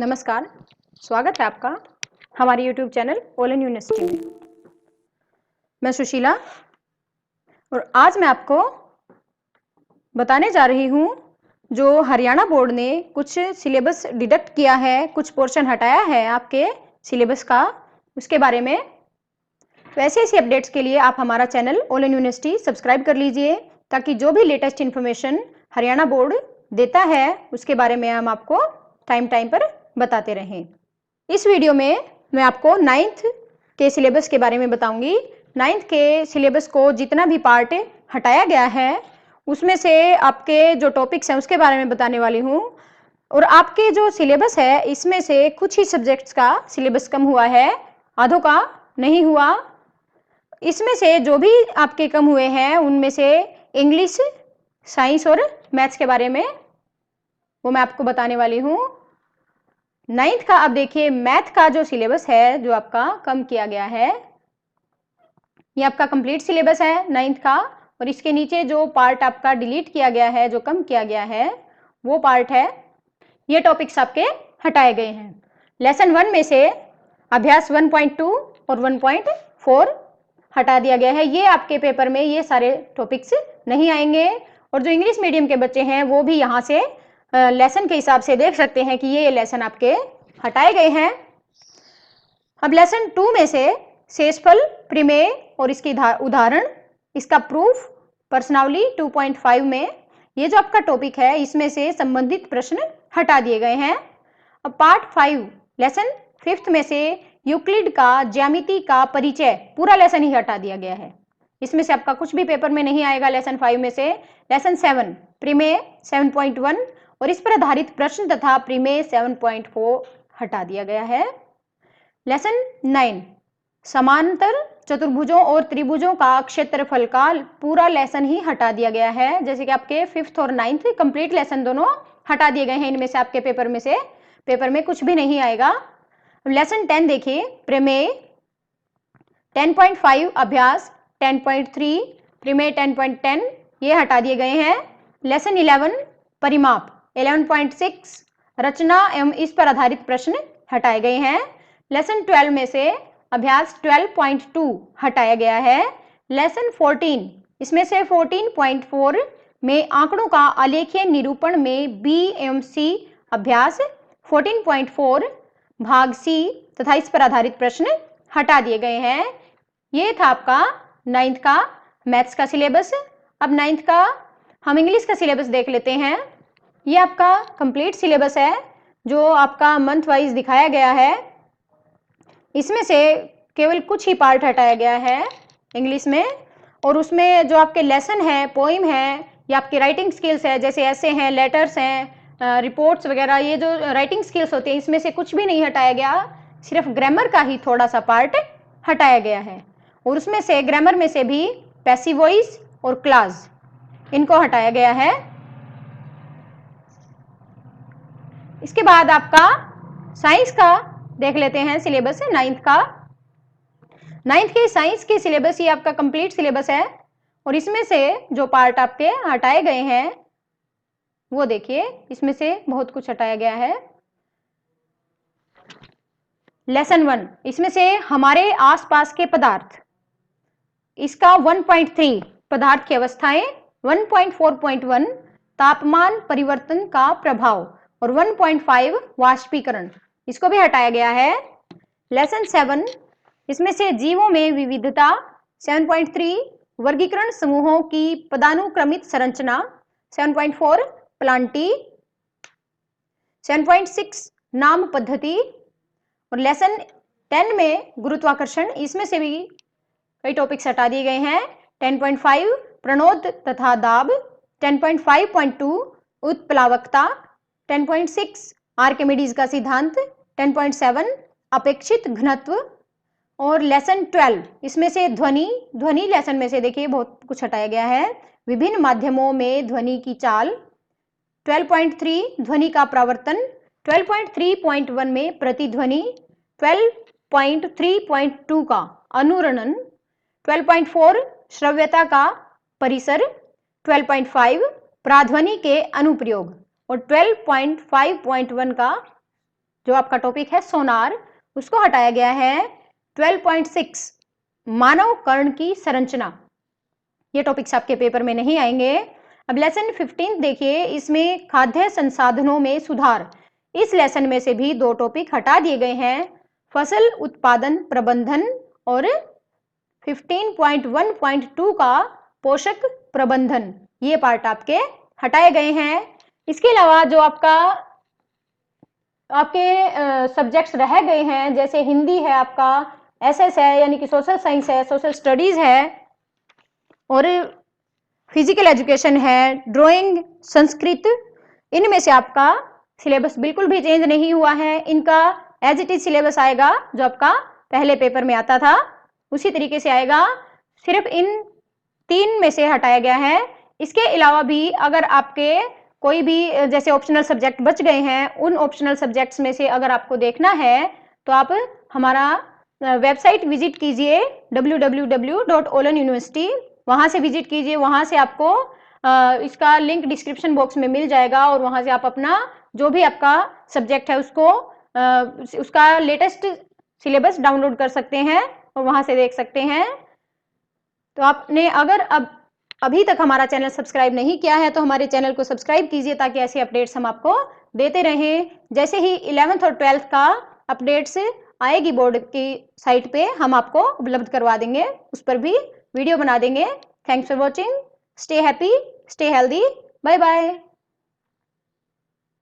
नमस्कार, स्वागत है आपका हमारे YouTube channel all in university में। मैं सुशीला और आज मैं आपको बताने जा रही हूँ जो हरियाणा बोर्ड ने कुछ सिलेबस डिडक्ट किया है, कुछ पोर्शन हटाया है आपके सिलेबस का, उसके बारे में। तो ऐसे अपडेट्स के लिए आप हमारा channel all in university subscribe कर लीजिए ताकि जो भी लेटेस्ट इन्फॉर्मेशन हरियाणा बोर्ड देता है उसके बारे में हम आपको टाइम पर बताते रहें। इस वीडियो में मैं आपको 9th के सिलेबस के बारे में बताऊंगी। 9th के सिलेबस को जितना भी पार्ट हटाया गया है उसमें से आपके जो टॉपिक्स हैं उसके बारे में बताने वाली हूँ। और आपके जो सिलेबस है इसमें से कुछ ही सब्जेक्ट्स का सिलेबस कम हुआ है, आधों का नहीं हुआ। इसमें से जो भी आपके कम हुए हैं उनमें से इंग्लिश, साइंस और मैथ्स के बारे में वो मैं आपको बताने वाली हूँ। 9th का अब देखिए, मैथ का जो सिलेबस है जो आपका कम किया गया है, ये आपका कंप्लीट सिलेबस है 9th का। और इसके नीचे जो पार्ट आपका डिलीट किया गया है, जो कम किया गया है, वो पार्ट है। ये टॉपिक्स आपके हटाए गए हैं। लेसन 1 में से अभ्यास 1.2 और 1.4 हटा दिया गया है। ये आपके पेपर में ये सारे टॉपिक्स नहीं आएंगे। और जो इंग्लिश मीडियम के बच्चे हैं वो भी यहाँ से लेसन के हिसाब से देख सकते हैं कि ये लेसन आपके हटाए गए हैं। अब लेसन 2 में से शेषफल, प्रमेय और इसकी उदाहरण, इसका प्रूफ, प्रश्नावली 2.5 में ये जो आपका टॉपिक है इसमें से संबंधित प्रश्न हटा दिए गए हैं। अब पार्ट 5 लेसन 5th में से यूक्लिड का ज्यामिति का परिचय पूरा लेसन ही हटा दिया गया है। इसमें से आपका कुछ भी पेपर में नहीं आएगा लेसन 5 में से। लेसन 7 प्रमेय 7.1 और इस पर आधारित प्रश्न तथा प्रमेय 7.4 हटा दिया गया है। लेसन 9 समांतर चतुर्भुजों और त्रिभुजों का क्षेत्रफल का पूरा लेसन ही हटा दिया गया है। जैसे कि आपके 5th और 9th कंप्लीट लेसन दोनों हटा दिए गए हैं। इनमें से आपके पेपर में कुछ भी नहीं आएगा। लेसन 10 देखिए, प्रमेय 10.5, अभ्यास 10.3, प्रमेय 10.10 ये हटा दिए गए हैं। लेसन 11 परिमाप 11.6 रचना एवं इस पर आधारित प्रश्न हटाए गए हैं। लेसन 12 में से अभ्यास 12.2 हटाया गया है। लेसन 14 इसमें से 14.4 में आंकड़ों का आलेखीय निरूपण में बी एवं सी अभ्यास 14.4 भाग सी तथा इस पर आधारित प्रश्न हटा दिए गए हैं। ये था आपका 9th का मैथ्स का सिलेबस। अब 9th का हम इंग्लिश का सिलेबस देख लेते हैं। ये आपका कंप्लीट सिलेबस है जो आपका मंथ वाइज दिखाया गया है। इसमें से केवल कुछ ही पार्ट हटाया गया है इंग्लिश में। और उसमें जो आपके लेसन है, पोइम है या आपकी राइटिंग स्किल्स है, जैसे ऐसे हैं, लेटर्स हैं, रिपोर्ट्स वगैरह, ये जो राइटिंग स्किल्स होती है इसमें से कुछ भी नहीं हटाया गया। सिर्फ ग्रामर का ही थोड़ा सा पार्ट हटाया गया है। और उसमें से ग्रामर में से भी पैसिव वॉइस और क्लास इनको हटाया गया है। इसके बाद आपका साइंस का देख लेते हैं सिलेबस है 9th का। 9th के साइंस के सिलेबस ये आपका कंप्लीट सिलेबस है। और इसमें से जो पार्ट आपके हटाए गए हैं वो देखिए, इसमें से बहुत कुछ हटाया गया है। लेसन 1 इसमें से हमारे आसपास के पदार्थ, इसका 1.3 पदार्थ की अवस्थाएं, 1.4.1 तापमान परिवर्तन का प्रभाव और 1.5 वाष्पीकरण, इसको भी हटाया गया है। लेसन 7 इसमें से जीवों में विविधता, 7.3 वर्गीकरण समूहों की पदानुक्रमित संरचना, 7.4 प्लांटी, 7.6 नाम पद्धति। और लेसन 10 में गुरुत्वाकर्षण, इसमें से भी कई टॉपिक्स हटा दिए गए हैं। 10.5 प्रणोद तथा दाब, 10.5.2 उत्प्लावकता, 10.6 आर्किमिडीज का सिद्धांत, 10.7 अपेक्षित घनत्व। और लेसन 12 इसमें से ध्वनि लेसन में से देखिए बहुत कुछ हटाया गया है। विभिन्न माध्यमों में ध्वनि की चाल, 12.3 ध्वनि का प्रावर्तन, 12.3.1 में प्रतिध्वनि, 12.3.2 का अनुरणन, 12.4 श्रव्यता का परिसर, 12.5 प्राध्वनि के अनुप्रयोग और 12.5.1 का जो आपका टॉपिक है सोनार, उसको हटाया गया है। 12.6 मानव कर्ण की संरचना, ये टॉपिक्स आपके पेपर में नहीं आएंगे। अब लेसन 15 देखिए, इसमें खाद्य संसाधनों में सुधार, इस लेसन में से भी 2 टॉपिक हटा दिए गए हैं, फसल उत्पादन प्रबंधन और 15.1.2 का पोषक प्रबंधन, ये पार्ट आपके हटाए गए हैं। इसके अलावा जो आपके सब्जेक्ट्स रह गए हैं, जैसे हिंदी है, आपका एसएस है यानी कि सोशल साइंस है, सोशल स्टडीज है, और फिजिकल एजुकेशन है, ड्राइंग, संस्कृत, इनमें से आपका सिलेबस बिल्कुल भी चेंज नहीं हुआ है। इनका एज इट इज सिलेबस आएगा, जो आपका पहले पेपर में आता था उसी तरीके से आएगा, सिर्फ इन 3 में से हटाया गया है। इसके अलावा भी अगर आपके कोई भी जैसे ऑप्शनल सब्जेक्ट बच गए हैं, उन ऑप्शनल सब्जेक्ट्स में से अगर आपको देखना है तो आप हमारा वेबसाइट विजिट कीजिए www.olenuniversity, वहां से विजिट कीजिए, वहां से आपको इसका लिंक डिस्क्रिप्शन बॉक्स में मिल जाएगा, और वहां से आप अपना जो भी आपका सब्जेक्ट है उसको उसका लेटेस्ट सिलेबस डाउनलोड कर सकते हैं और वहां से देख सकते हैं। तो आपने अगर अभी तक हमारा चैनल सब्सक्राइब नहीं किया है तो हमारे चैनल को सब्सक्राइब कीजिए, ताकि ऐसे अपडेट्स हम आपको देते रहें। जैसे ही 11th और 12th का अपडेट्स आएगी बोर्ड की साइट पे, हम आपको उपलब्ध करवा देंगे, उस पर भी वीडियो बना देंगे। Thanks for watching, stay happy, stay healthy, bye bye.